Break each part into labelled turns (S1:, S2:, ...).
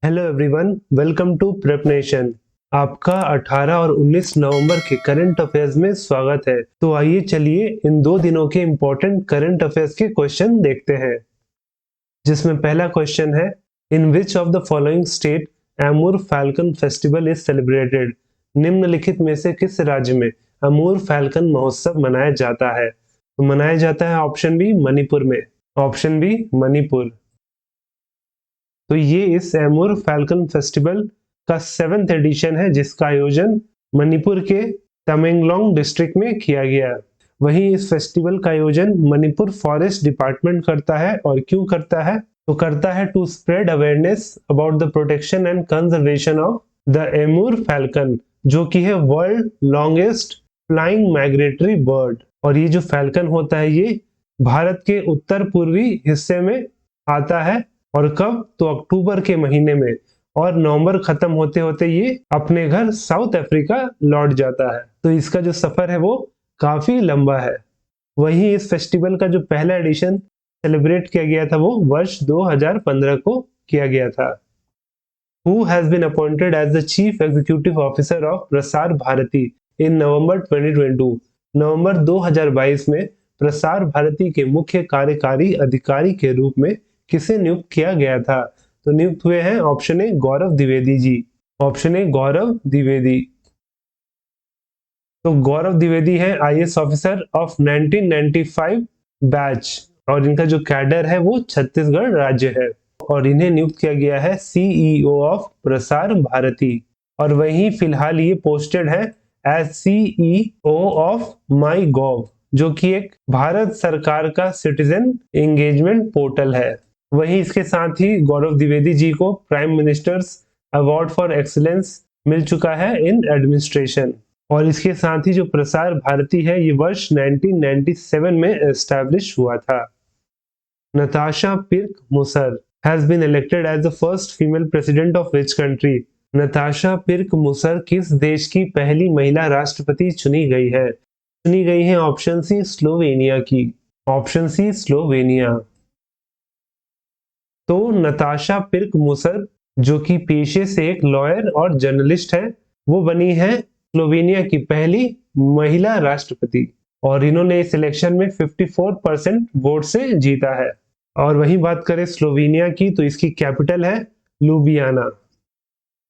S1: Hello everyone, welcome to Prepnation. आपका 18 और 19 नवंबर के करंट अफेयर्स में स्वागत है। तो आइए चलिए इन 2 दिनों के इम्पोर्टेंट करंट अफेयर्स के क्वेश्चन देखते हैं, जिसमें पहला क्वेश्चन है, in which of the following state Amur falcon festival is celebrated. निम्नलिखित में से किस राज्य में अमूर फैल्कन महोत्सव मनाया जाता है? तो मनाया जाता है ऑप्शन बी मणिपुर में। Option B Manipur. तो ये इस एमूर फैल्कन फेस्टिवल का 7th एडिशन है, जिसका आयोजन मणिपुर के तमेंगलोंग डिस्ट्रिक्ट में किया गया। वहीं इस फेस्टिवल का आयोजन मणिपुर फॉरेस्ट डिपार्टमेंट करता है। और क्यों करता है? तो करता है to spread awareness about the protection and conservation of the Amur falcon, जो कि है world longest flying migratory bird. और ये जो फैल्कन होता है, ये भारत के उत्तर पूर्वी हिस्से में आता है। और कब? तो अक्टूबर के महीने में। और नवंबर खत्म होते होते ये अपने घर साउथ अफ्रीका लौट जाता है। तो इसका जो सफर है वो काफी लंबा है। वहीं इस फेस्टिवल का जो पहला एडिशन सेलिब्रेट किया गया था वो वर्ष 2015 को किया गया था। Who has been appointed as the Chief Executive Officer of Prasar Bharati in नवंबर 2022? नवंबर 2022 में प्रसार भारती के मुख्य कार्यकारी अधिकारी के रूप में किसे नियुक्त किया गया था? तो नियुक्त हुए हैं option A Gaurav Dwivedi ji. Option A Gaurav Dwivedi. तो गौरव द्विवेदी है आईएएस ऑफिसर ऑफ 1995 बैच, और इनका जो कैडर है वो छत्तीसगढ़ राज्य है। और इन्हें नियुक्त किया गया है सीईओ ऑफ प्रसार भारती। और वहीं फिलहाल ये पोस्टेड है एज सीईओ ऑफ माई गॉव, जो कि एक भारत सरकार का सिटीजन एंगेजमेंट पोर्टल है। वहीं इसके साथ ही गौरव द्विवेदी जी को prime minister's award for excellence मिल चुका है इन एडमिनिस्ट्रेशन। और इसके साथ ही जो प्रसार भारती है, ये वर्ष 1997 में एस्टैब्लिश हुआ था। नताशा पिर्क मुसर has been elected as the first female president of which country? Natasha पिर्क मुसर किस देश की पहली महिला राष्ट्रपति चुनी गई है? चुनी गई है ऑप्शन सी स्लोवेनिया की। Option C Slovenia. तो नताशा पिर्क मुसर, जो कि पेशे से एक लॉयर और जर्नलिस्ट है, वो बनी है स्लोवेनिया की पहली महिला राष्ट्रपति। और इन्होंने इस इलेक्शन में 54% वोट से जीता है। और वहीं बात करें स्लोवेनिया की, तो इसकी कैपिटल है Ljubljana.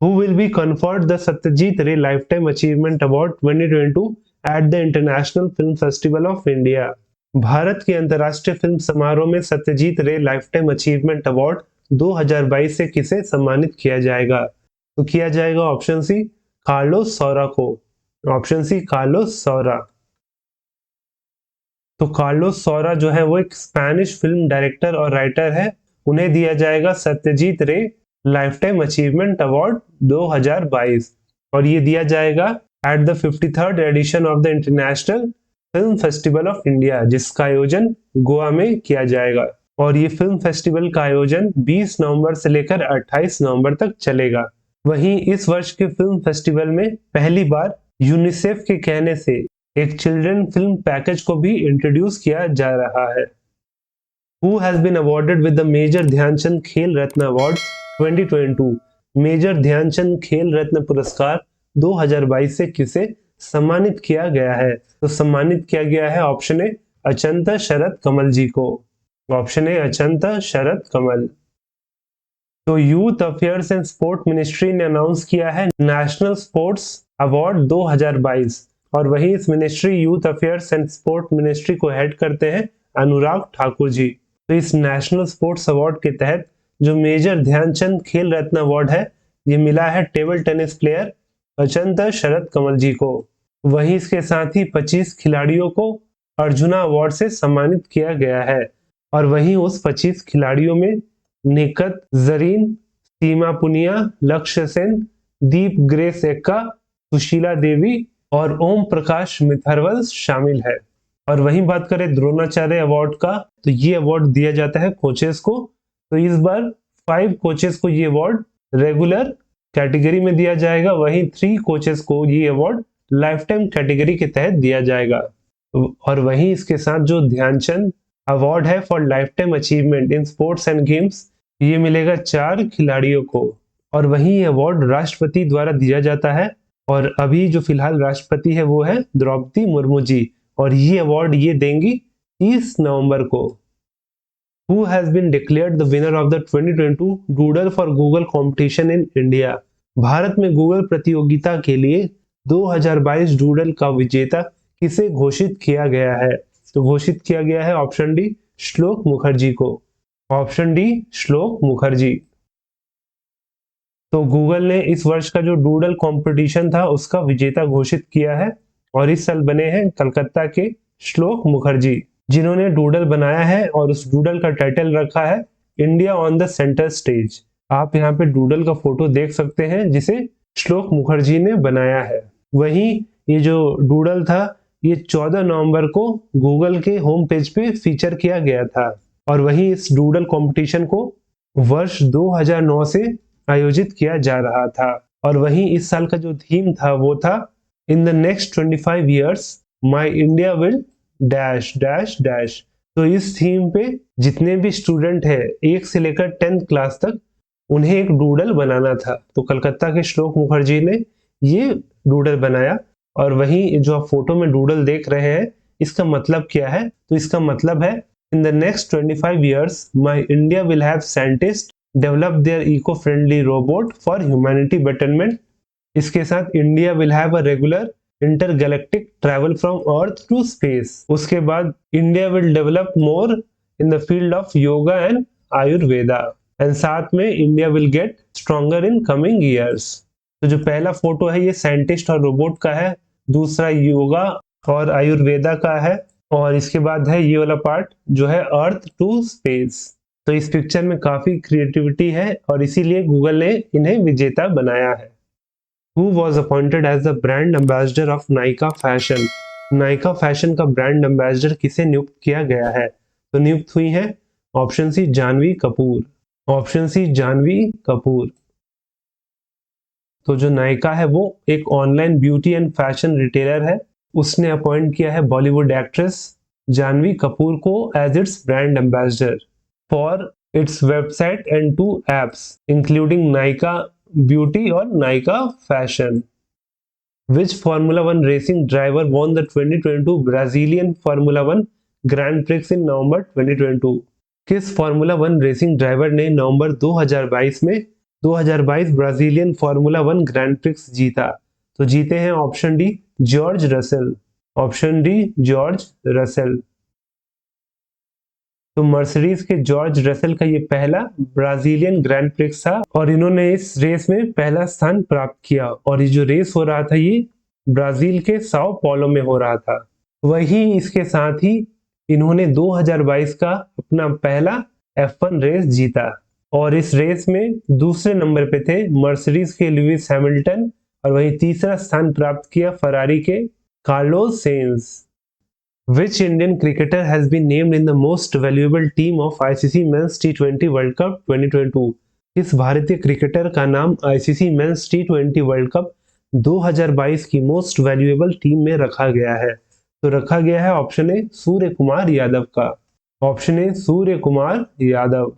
S1: Who will be conferred the Satyajit Ray Lifetime Achievement Award 2022 at the International Film Festival of India? Bharat के अंतर्राष्ट्रीय फिल्म समारोह में सत्यजीत रे लाइफटाइम अचीवमेंट अवार्ड 2022 से किसे सम्मानित किया जाएगा? तो किया जाएगा ऑप्शन सी कार्लोस सौरा को। ऑप्शन सी कार्लोस सौरा। तो कार्लोस सौरा जो है वो एक स्पेनिश फिल्म डायरेक्टर और राइटर है। उन्हें दिया जाएगा सत्यजीत रे लाइफटाइम अचीवमेंट अवार्ड 2022। और ये दिया जाएगा at the 53rd edition of the international film festival of India, जिसका आयोजन गोवा में किया जाएगा। और ये फिल्म फेस्टिवल का आयोजन 20 नवंबर से लेकर 28 नवंबर तक चलेगा। वहीं इस वर्ष के फिल्म फेस्टिवल में पहली बार यूनिसेफ के कहने से एक चिल्ड्रन फिल्म पैकेज को भी इंट्रोड्यूस किया जा रहा है। Who has been awarded with the major Dhyanchand Khel Ratna award 2022? Major Dhyanchand Khel रत्न पुरस्कार 2022 से किसे सम्मानित किया गया है? तो सम्मानित किया गया है ऑप्शन ए अचंता शरद कमल जी को। ऑप्शन ए अचंता शरद कमल। तो youth affairs and sport ministry ने अनाउंस किया है नेशनल स्पोर्ट्स अवार्ड 2022। और वहीं इस ministry youth affairs and sport ministry को हेड करते हैं अनुराग ठाकुर जी। तो इस नेशनल स्पोर्ट्स अवार्ड के तहत जो मेजर ध्यानचंद खेल रत्न अवार्ड है, ये मिला है टेबल टेनिस प्लेयर अचंता शरद कमल जी को। वहीं इसके साथ ही 25 खिलाड़ियों को अर्जुना अवार्ड से सम्मानित किया गया है। और वहीं उस 25 खिलाड़ियों में निकत जरीन, सीमा पुनिया, लक्ष्य सेन, दीप ग्रेस एक्का, सुशीला देवी और ओम प्रकाश मिथरवल शामिल है। और वहीं बात करें द्रोणाचार्य अवार्ड का, तो ये अवार्ड दिया जाता है कोचेस को। तो इस बार 5 कोचेस को ये अवार्ड रेगुलर कैटेगरी में दिया जाएगा। वहीं 3 कोचेस को ये अवार्ड लाइफ टाइम कैटेगरी के तहत दिया जाएगा। और वहीं इसके साथ जो ध्यानचंद अवार्ड है for life time achievement in sports and games, ये मिलेगा 4 खिलाड़ियों को। और वहीं ये अवार्ड राष्ट्रपति द्वारा दिया जाता है और अभी जो फिलहाल राष्ट्रपति है वो है द्रौपदी मुर्मू जी और ये अवार्ड ये देंगी 30 नवंबर को। Who has been declared the winner of the 2022 Doodle for Google competition in India? Bharat में गूगल प्रतियोगिता के लिए 2022 डूडल का विजेता किसे घोषित किया गया है? तो घोषित किया गया है ऑप्शन डी श्लोक मुखर्जी को। ऑप्शन डी श्लोक मुखर्जी। तो गूगल ने इस वर्ष का जो डूडल कंपटीशन था उसका विजेता घोषित किया है और इस साल बने हैं कलकत्ता के श्लोक मुखर्जी जिन्होंने डूडल बनाया है और उस डूडल का टाइटल रखा है India on the centre stage. आप यहाँ पे डूडल का फोटो देख सकते हैं जिसे श्लोक मुखर्जी ने बनाया है। वहीं ये जो डूडल था ये 14 नवंबर को गूगल के होम पेज पे फीचर किया गया था और वहीं इस डूडल कंपटीशन को वर्ष 2009 से आयोजित किया जा रहा था और वहीं इस साल का जो थीम था वो था इन the next 25 years my India will dash dash dash. तो इस थीम पे जितने भी स्टूडेंट है 1 से लेकर 10th क्लास तक उन्हें एक डूडल बनाना था। तो कलकत्ता के श्लोक मुखर्जी ने ये डूडल बनाया और वहीं जो आप फोटो में डूडल देख रहे हैं इसका मतलब क्या है? तो इसका मतलब है in the next 25 years my India will have scientist develop their eco friendly robot for humanity betterment. इसके साथ India will have a regular intergalactic travel from earth to space. उसके बाद India will develop more in the field of yoga and ayurveda and साथ में India will get stronger in coming years. तो जो पहला photo है ये साइंटिस्ट और रोबोट का है, दूसरा योगा और आयुर्वेदा का है और इसके बाद है ये वाला पार्ट जो है अर्थ टू स्पेस। तो इस पिक्चर में काफी क्रिएटिविटी है और इसीलिए गूगल ने इन्हें विजेता बनाया है। Who was appointed as the brand ambassador of Nykaa Fashion? Nykaa Fashion का ब्रांड एम्बेसडर किसे नियुक्त किया गया है? तो नियुक्त हुई है option C Janhvi Kapoor. Option C Janhvi Kapoor. तो जो नायका है वो एक online beauty and fashion retailer है। उसने अपॉइंट किया है बॉलीवुड एक्ट्रेस जानवी कपूर को as its brand ambassador for its website and 2 apps including Nykaa beauty और Nykaa fashion. Which Formula One racing driver won the 2022 Brazilian Formula One Grand Prix in November 2022? किस formula one racing driver ने नवंबर 2022 में 2022 Brazilian formula one grand prix जीता? तो जीते हैं option D George Russell. Option D George Russell. तो Mercedes के George Russell का ये पहला ब्राजीलियन ग्रैंड प्रिक्स था और इन्होंने इस रेस में पहला स्थान प्राप्त किया और ये जो रेस हो रहा था ये ब्राजील के साओ पौलो में हो रहा था। वही इसके साथ ही इन्होंने 2022 का अपना पहला F1 रेस जीता और इस रेस में दूसरे नंबर पे थे मर्सिडीज के लुइस हैमिल्टन और वही तीसरा स्थान प्राप्त किया फरारी के Carlos Sainz. Which Indian cricketer has been named in the most valuable team of ICC Men's T20 World Cup 2022? किस भारतीय क्रिकेटर का नाम ICC Men's T20 World Cup 2022 की मोस्ट वैल्यूएबल टीम में रखा गया है? तो रखा गया है ऑप्शन ए सूर्य कुमार यादव का। Option A Surya Kumar Yadav.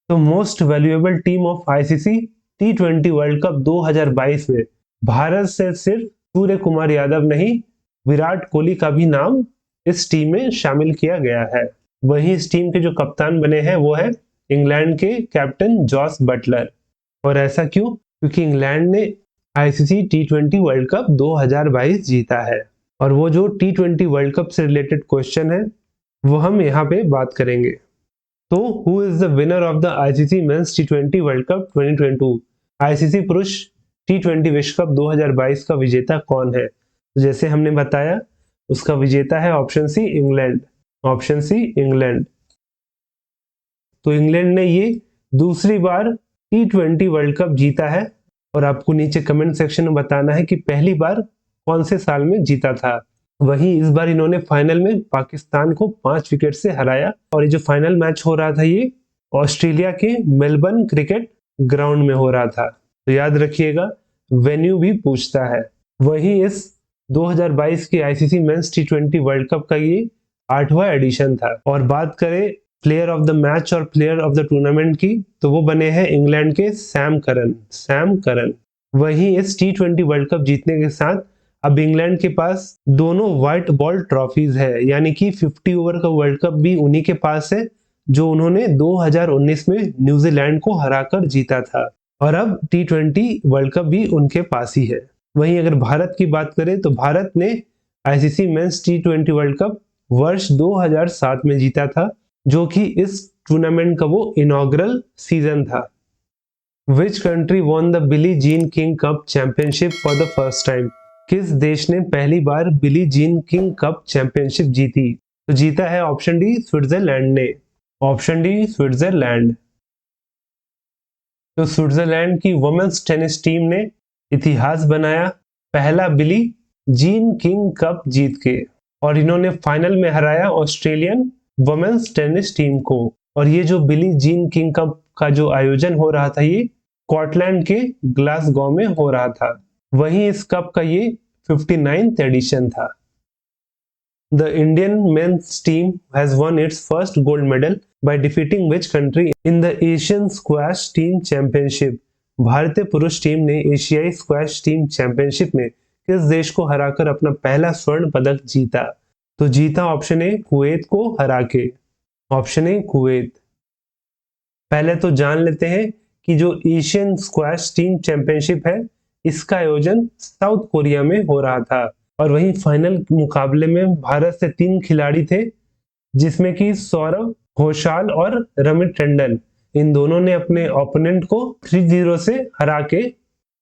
S1: तो most valuable team of ICC T20 world cup 2022 में भारत से सिर्फ सूर्य कुमार यादव नहीं विराट कोहली का भी नाम इस टीम में शामिल किया गया है। वहीं इस टीम के जो कप्तान बने हैं वो है इंग्लैंड के कैप्टन जॉस बटलर। और ऐसा क्यों? क्योंकि इंग्लैंड ने ICC T20 वर्ल्ड कप 2022 जीता है और वो जो T20 वर्ल्ड कप से रिलेटेड क्वेश्चन है वो हम यहाँ पे बात करेंगे। तो who is the winner of the ICC men's T20 world cup 2022? ICC पुरुष T20 विश्व कप 2022 का विजेता कौन है? जैसे हमने बताया उसका विजेता है option C England. Option C England. तो इंग्लैंड ने ये दूसरी बार T20 वर्ल्ड कप जीता है और आपको नीचे कमेंट सेक्शन में बताना है कि पहली बार कौन से साल में जीता था। वहीं इस बार इन्होंने फाइनल में पाकिस्तान को 5 विकेट से हराया और ये जो फाइनल मैच हो रहा था ये ऑस्ट्रेलिया के मेलबर्न क्रिकेट ग्राउंड में हो रहा था। तो याद रखिएगा वेन्यू भी पूछता है। वहीं इस 2022 के ICC men's T20 world cup का ये 8वां एडिशन था। और बात करें प्लेयर ऑफ द मैच और प्लेयर ऑफ द टूर्नामेंट की, तो वो बने हैं इंग्लैंड के सैम करन। वहीं इस T20 वर्ल्ड कप जीतने के साथ अब इंग्लैंड के पास दोनों व्हाइट बॉल ट्रॉफीज है, यानी कि 50 ओवर का वर्ल्ड कप भी उन्हीं के पास है जो उन्होंने 2019 में न्यूजीलैंड को हराकर जीता था, और अब T20 वर्ल्ड कप भी उनके पास ही है। वहीं अगर भारत की बात करें तो भारत ने ICC men's T20 world cup वर्ष 2007 में जीता था, जो कि इस टूर्नामेंट का वो इनॉग्रल सीजन था। Which country won the Billie Jean King Cup Championship for the first time? किस देश ने पहली बार Billie Jean King cup championship जीती? तो जीता है ऑप्शन डी स्विट्जरलैंड ने। Option D Switzerland. तो स्विट्जरलैंड की वुमेन्स टेनिस टीम ने इतिहास बनाया, पहला बिली जीन किंग कप जीत के, और इन्होंने फाइनल में हराया ऑस्ट्रेलियन वुमेन्स टेनिस टीम को। और ये जो बिली जीन किंग कप का जो आयोजन हो रहा था ये स्कॉटलैंड के ग्लासगो में हो रहा था। वहीं इस कप का ये 59th एडिशन था। The Indian men's team has won its first gold medal by defeating which country in the Asian Squash Team Championship? भारतीय पुरुष टीम ने एशियाई स्क्वैश टीम चैंपियनशिप में किस देश को हराकर अपना पहला स्वर्ण पदक जीता? तो जीता ऑप्शन ए कुवैत को हरा के। Option A Kuwait. पहले तो जान लेते हैं कि जो एशियन स्क्वैश टीम चैंपियनशिप है इसका आयोजन साउथ कोरिया में हो रहा था, और वहीं फाइनल मुकाबले में भारत से 3 खिलाड़ी थे, जिसमें कि सौरव घोषाल और रमित टंडन, इन दोनों ने अपने ओपोनेंट को 3-0 से हरा के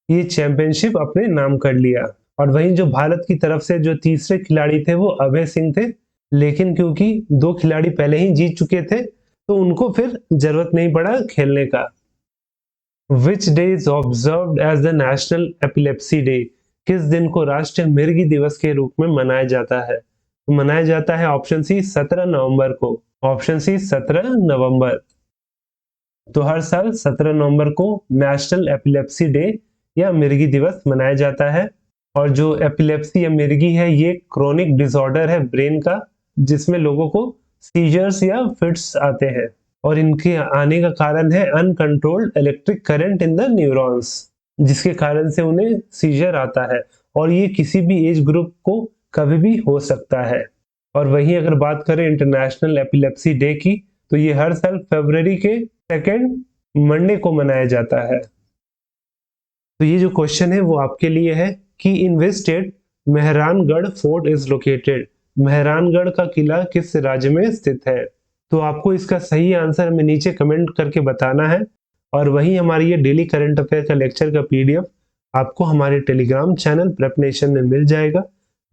S1: ये चैंपियनशिप अपने नाम कर लिया। और वहीं जो भारत की तरफ से जो तीसरे खिलाड़ी थे वो अभय सिंह थे, लेकिन क्योंकि 2 खिलाड़ी पहले ही जीत चुके थे तो उनको फिर जरूरत नहीं पड़ा खेलने का। Which day is observed as the National Epilepsy Day? किस दिन को राष्ट्रीय मिर्गी दिवस के रूप में मनाया जाता है? तो मनाया जाता है ऑप्शन सी 17 नवंबर को। ऑप्शन सी 17 नवंबर। तो हर साल 17 नवंबर को नेशनल एपिलेप्सी डे या मिर्गी दिवस मनाया जाता है। और जो एपिलेप्सी या मिर्गी है ये क्रोनिक डिसऑर्डर है ब्रेन का, जिसमें लोगों को सीजर्स या फिट्स आते हैं, और इनके आने का कारण है uncontrolled electric current in the neurons, जिसके कारण से उन्हें सीजर आता है, और ये किसी भी एज ग्रुप को कभी भी हो सकता है। और वहीं अगर बात करें इंटरनेशनल एपिलेप्सी डे की, तो ये हर साल फरवरी के 2nd मंडे को मनाया जाता है। तो ये जो क्वेश्चन है वो आपके लिए है कि in which state Mehrangarh fort is located? Mehrangarh का किला किस राज्य में स्थित है? तो आपको इसका सही आंसर हमें नीचे कमेंट करके बताना है। और वहीं हमारी ये डेली करंट अफेयर का लेक्चर का PDF आपको हमारे टेलीग्राम चैनल प्रेप नेशन में मिल जाएगा,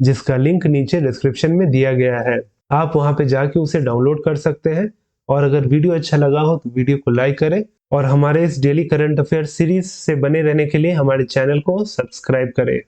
S1: जिसका लिंक नीचे डिस्क्रिप्शन में दिया गया है। आप वहां पे जाके उसे डाउनलोड कर सकते हैं। और अगर वीडियो अच्छा लगा हो तो वीडियो को लाइक करें, और हमारे इस डेली करंट अफेयर सीरीज से बने रहने के लिए हमारे चैनल को सब्सक्राइब करें।